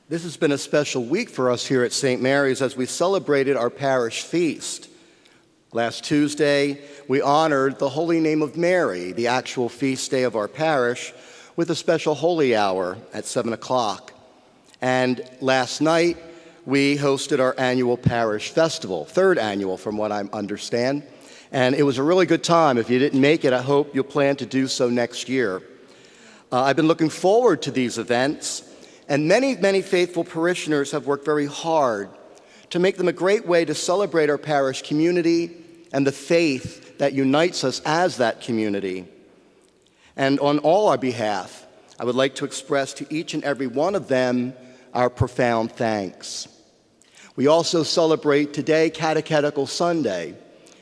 This has been a special week for us here at St. Mary's as we celebrated our parish feast. Last Tuesday, we honored the Holy Name of Mary, the actual feast day of our parish, with a special holy hour at 7 o'clock. And last night, we hosted our annual parish festival, third annual from what I understand. And it was a really good time. If you didn't make it, I hope you'll plan to do so next year. I've been looking forward to these events, and many faithful parishioners have worked very hard to make them a great way to celebrate our parish community and the faith that unites us as that community. And on all our behalf, I would like to express to each and every one of them our profound thanks. We also celebrate today Catechetical Sunday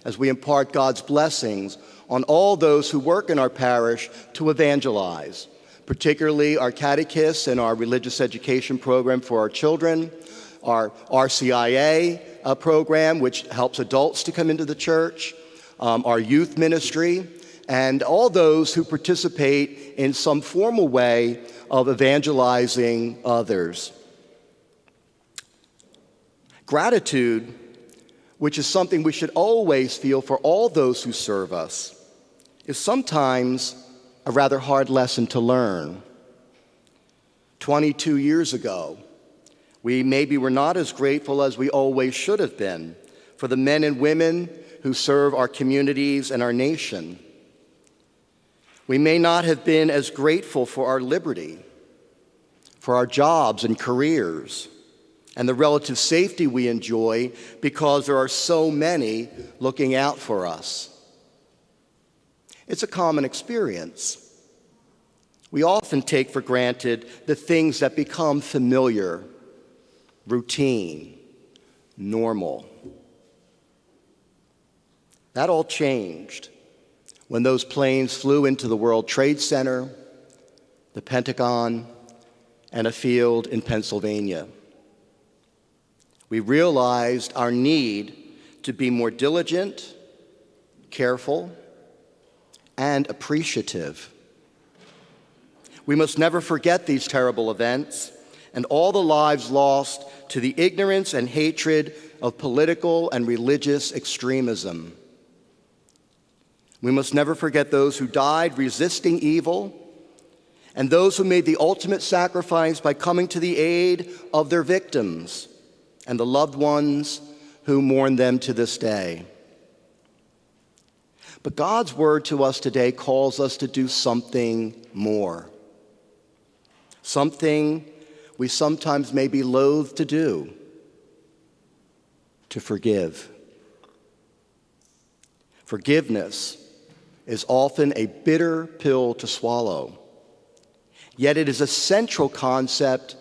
as we impart God's blessings on all those who work in our parish to evangelize, particularly our catechists and our religious education program for our children, our RCIA program, which helps adults to come into the church, our youth ministry, and all those who participate in some formal way of evangelizing others. Gratitude, which is something we should always feel for all those who serve us, is sometimes a rather hard lesson to learn. 22 years ago, we maybe were not as grateful as we always should have been for the men and women who serve our communities and our nation. We may not have been as grateful for our liberty, for our jobs and careers, and the relative safety we enjoy because there are so many looking out for us. It's a common experience. We often take for granted the things that become familiar, routine, normal. That all changed when those planes flew into the World Trade Center, the Pentagon, and a field in Pennsylvania. We realized our need to be more diligent, careful, and appreciative. We must never forget these terrible events and all the lives lost to the ignorance and hatred of political and religious extremism. We must never forget those who died resisting evil and those who made the ultimate sacrifice by coming to the aid of their victims and the loved ones who mourn them to this day. But God's word to us today calls us to do something more. Something we sometimes may be loath to do, to forgive. Forgiveness is often a bitter pill to swallow, yet it is a central concept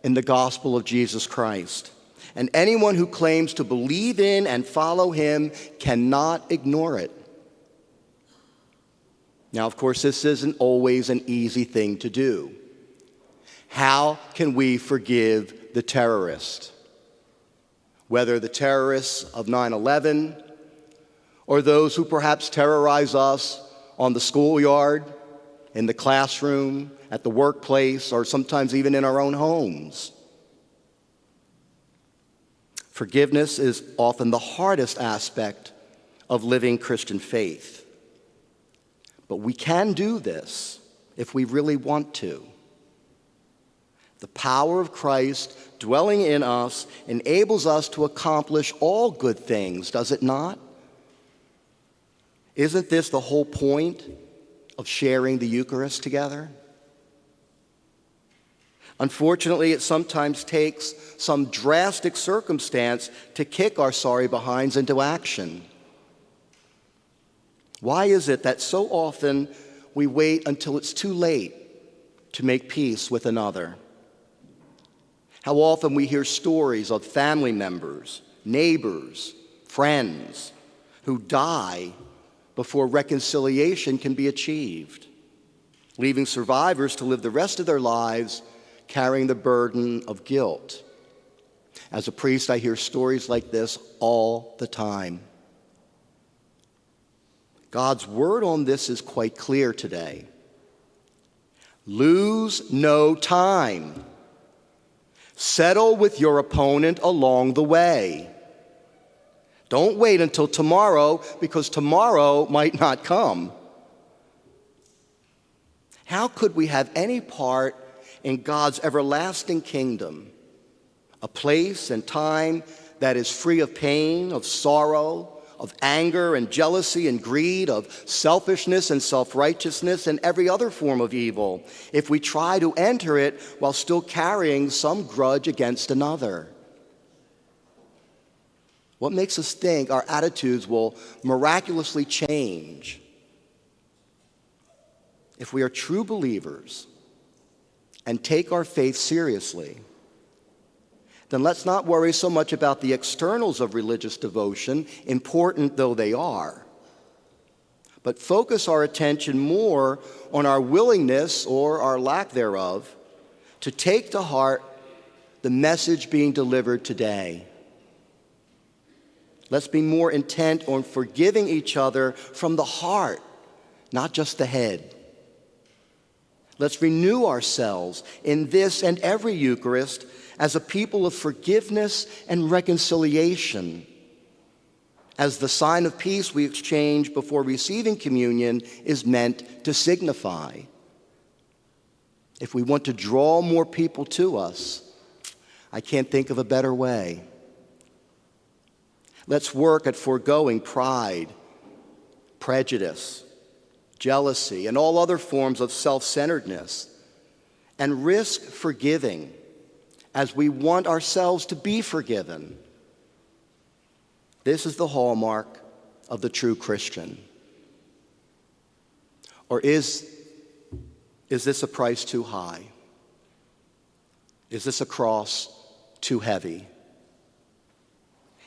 in the gospel of Jesus Christ. And anyone who claims to believe in and follow him cannot ignore it. Now, of course, this isn't always an easy thing to do. How can we forgive the terrorist? Whether the terrorists of 9/11 or those who perhaps terrorize us on the schoolyard, in the classroom, at the workplace, or sometimes even in our own homes. Forgiveness is often the hardest aspect of living Christian faith. But we can do this if we really want to. The power of Christ dwelling in us enables us to accomplish all good things, does it not? Isn't this the whole point of sharing the Eucharist together? Unfortunately, it sometimes takes some drastic circumstance to kick our sorry behinds into action. Why is it that so often we wait until it's too late to make peace with another? How often we hear stories of family members, neighbors, friends who die before reconciliation can be achieved, leaving survivors to live the rest of their lives carrying the burden of guilt. As a priest, I hear stories like this all the time. God's word on this is quite clear today. Lose no time. Settle with your opponent along the way. Don't wait until tomorrow, because tomorrow might not come. How could we have any part in God's everlasting kingdom, a place and time that is free of pain, of sorrow, of anger and jealousy and greed, of selfishness and self-righteousness and every other form of evil, if we try to enter it while still carrying some grudge against another? What makes us think our attitudes will miraculously change? If we are true believers and take our faith seriously, then let's not worry so much about the externals of religious devotion, important though they are, but focus our attention more on our willingness, or our lack thereof, to take to heart the message being delivered today. Let's be more intent on forgiving each other from the heart, not just the head. Let's renew ourselves in this and every Eucharist as a people of forgiveness and reconciliation, as the sign of peace we exchange before receiving communion is meant to signify. If we want to draw more people to us, I can't think of a better way. Let's work at foregoing pride, prejudice, jealousy, and all other forms of self-centeredness, and risk forgiving as we want ourselves to be forgiven. This is the hallmark of the true Christian. Or is this a price too high? Is this a cross too heavy?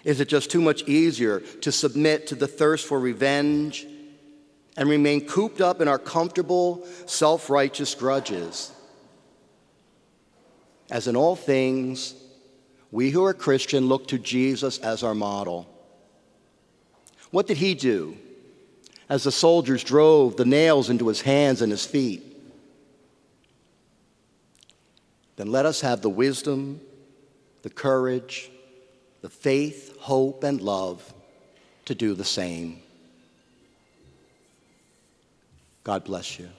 Is it just too much easier to submit to the thirst for revenge and remain cooped up in our comfortable, self-righteous grudges? As in all things, we who are Christian look to Jesus as our model. What did he do as the soldiers drove the nails into his hands and his feet? Then let us have the wisdom, the courage, the faith, hope, and love to do the same. God bless you.